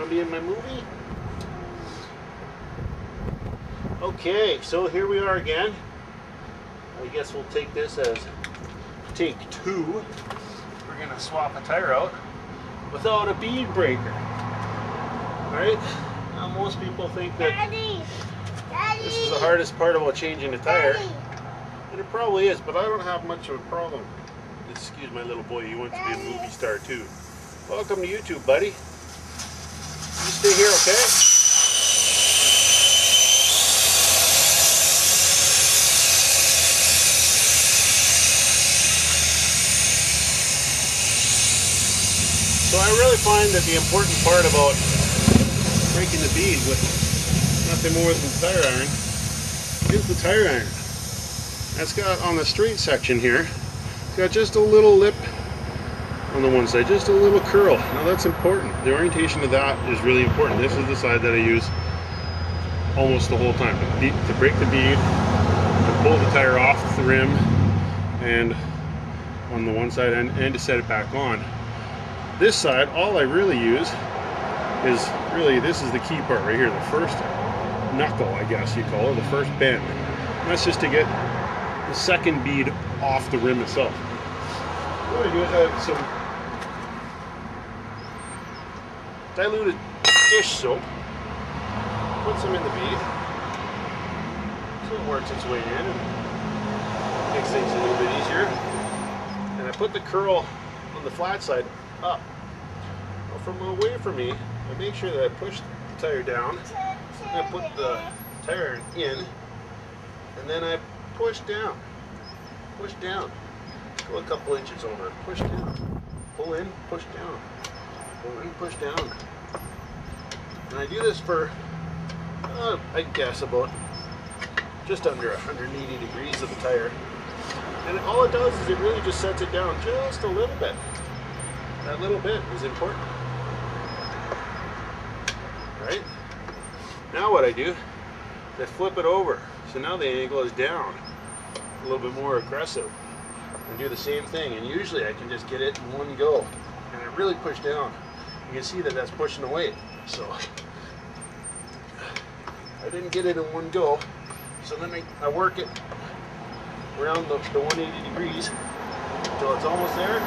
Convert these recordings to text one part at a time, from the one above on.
Want to be in my movie? Okay, so here we are again. I guess we'll take this as take 2. We're gonna swap a tire out without a bead breaker. Alright? Now most people think that this is the hardest part about changing a tire. And it probably is, but I don't have much of a problem. Excuse my little boy, he wants to be a movie star too. Welcome to YouTube, buddy. You stay here, okay? So I really find that the important part about breaking the bead with nothing more than the tire iron is the tire iron. That's got on the straight section here, it's got just a little lip on the one side, just a little curl. Now that's important. The orientation of that is really important. This is the side that I use almost the whole time to break the bead, to pull the tire off the rim, and on the one side, and to set it back on. This side, all I really use is really, this is the key part right here, the first knuckle, I guess you call it, the first bend. And that's just to get the second bead off the rim itself. What I do is I have some diluted dish soap, put some in the bead, so it works its way in and makes things a little bit easier. And I put the curl on the flat side up. Well, from away from me, I make sure that I push the tire down, and I put the tire in, and then I push down, go a couple inches over, push down, pull in, push down, pull in, push down. And I do this for, I guess, about just under 180 degrees of the tire. And all it does is it really just sets it down just a little bit. That little bit is important. Right? Now what I do is I flip it over. So now the angle is down. A little bit more aggressive. And do the same thing. And usually I can just get it in one go. And I really push down. You can see that that's pushing away. So I didn't get it in one go. So then I work it around the 180 degrees until it's almost there.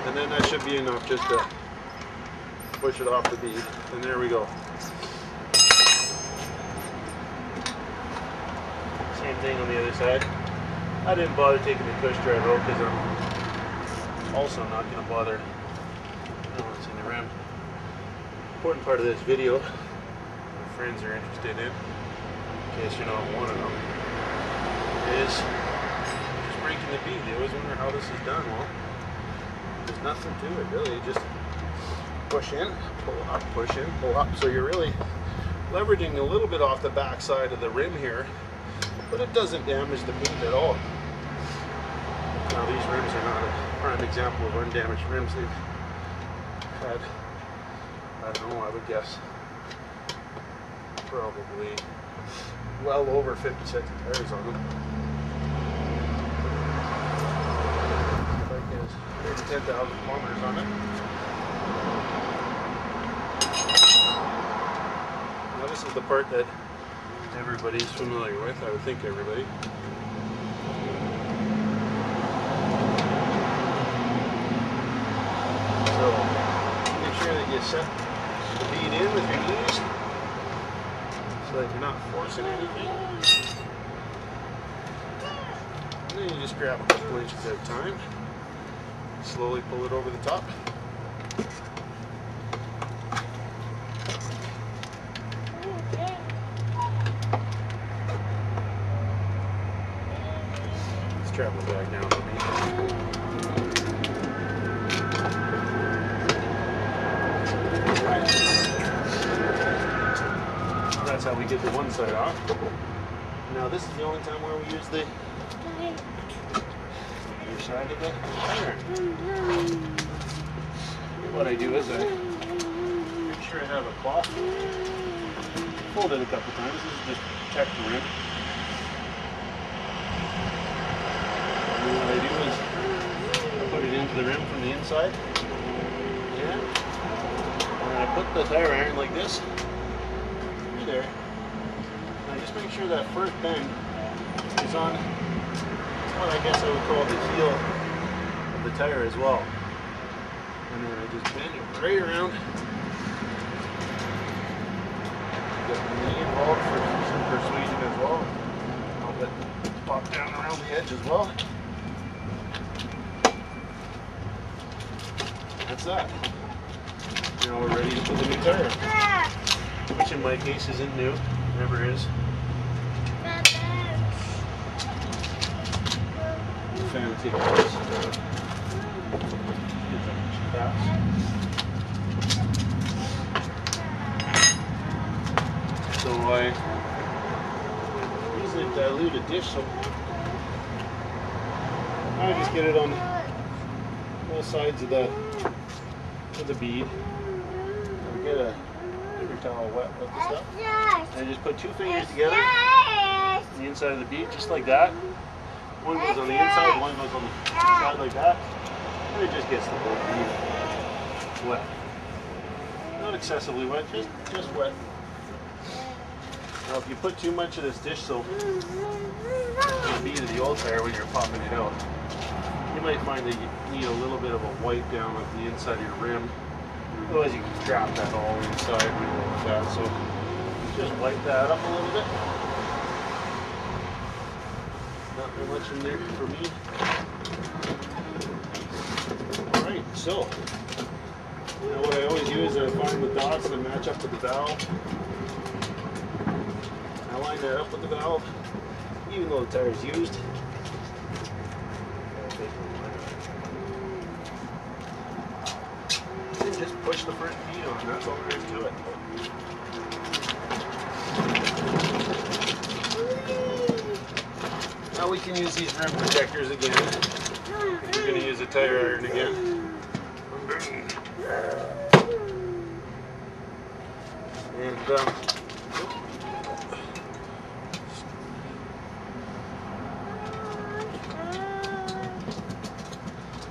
And then that should be enough just to push it off the bead. And there we go. Same thing on the other side. I didn't bother taking the push drive out because I'm also not going to bother balancing the rim. Important part of this video, my friends are interested in case you're not one of them, is just breaking the bead. They always wonder how this is done. Well, there's nothing to it really. You just push in, pull up, push in, pull up. So you're really leveraging a little bit off the back side of the rim here, but it doesn't damage the paint at all. Now these rims are not a prime example of undamaged rims. They've had, I don't know, I would guess probably well over 50 sets of tires on them. Like 10,000 kilometers on it. Now this is the part that everybody's familiar with, I would think everybody. So make sure that you set the bead in with your knees so that you're not forcing anything. And then you just grab a couple inches at a time. Slowly pull it over the top. Let's travel back down for me. That's how we get the one side off. Now this is the only time where we use the other side of the iron. What I do is I make sure I have a cloth. Fold it a couple times. This is just protect the rim. And then what I do is I put it into the rim from the inside. Yeah. And then I put the tire iron like this through there. And just make sure that first bend is on what I guess I would call the heel of the tire as well. And then I just bend it right around. Get the knee involved for some persuasion as well. I'll let it pop down around the edge as well. That's that. Now we're ready to put the new tire, which in my case isn't new, never is. Fan will take place. So I use a diluted dish soap. I just get it on both sides of the bead. I get a paper towel wet with the stuff. And I just put two fingers together on the inside of the bead, just like that. One goes on the inside, one goes on the side like that. And it just gets the whole bead wet. Not excessively wet, just wet. Now if you put too much of this dish soap in the bead of the old tire when you're popping it out, you might find that you need a little bit of a wipe down of the inside of your rim. Otherwise you can trap that all inside when you like that. So just wipe that up a little bit. Not very much in there for me. Alright, so now what I always do is I find the dots that match up to the valve. I line that up with the valve, even though the tire is used. And just push the first bead on, that's all there is to it. Now we can use these rim protectors again. We're going to use a tire iron again. And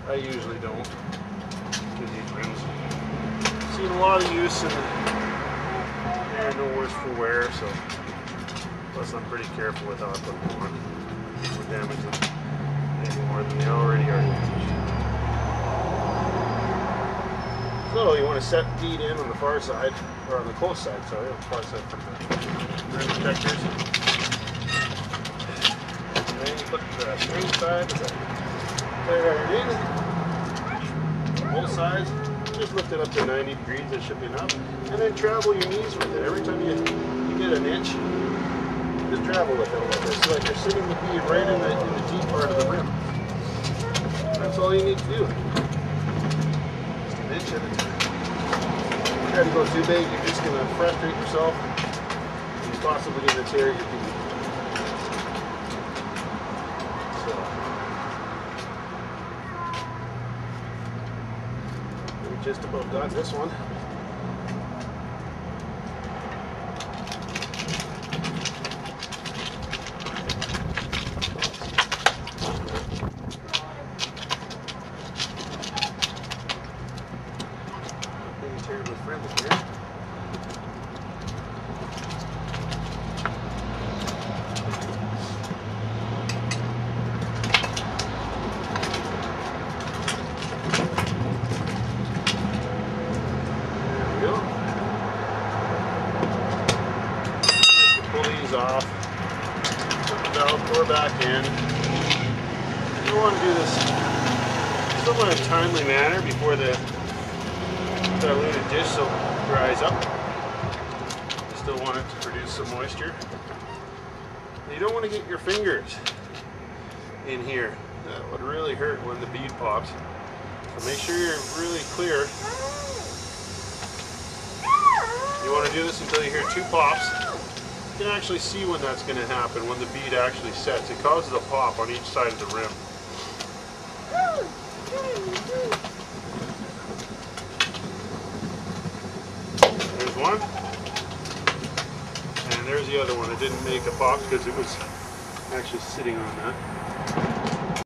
I usually don't, because these rims seen a lot of use and they're no worse for wear, so plus I'm pretty careful with how I put them on. Don't damage them any more than they already are. So you want to set the bead in on the far side, or on the close side, sorry, on the far side from the rim protectors. And then you put the straight side of the tire iron in, both sides. Just lift it up to 90 degrees, that should be enough. And then travel your knees with it. Every time you get an inch, just travel with it a little bit. So like you're sitting the bead right in the deep part of the rim. That's all you need to do. Just an inch at a time. If you try to go too big, you're just going to frustrate yourself. And you're possibly going to tear your bead. Just about got this one. Being terribly friendly here. Off, put the valve core back in. You want to do this somewhat in a timely manner before the diluted dish soap dries up. You still want it to produce some moisture. You don't want to get your fingers in here. That would really hurt when the bead pops. So make sure you're really clear. You want to do this until you hear 2 pops. You can actually see when that's going to happen, when the bead actually sets. It causes a pop on each side of the rim. There's one. And there's the other one. It didn't make a pop because it was actually sitting on that.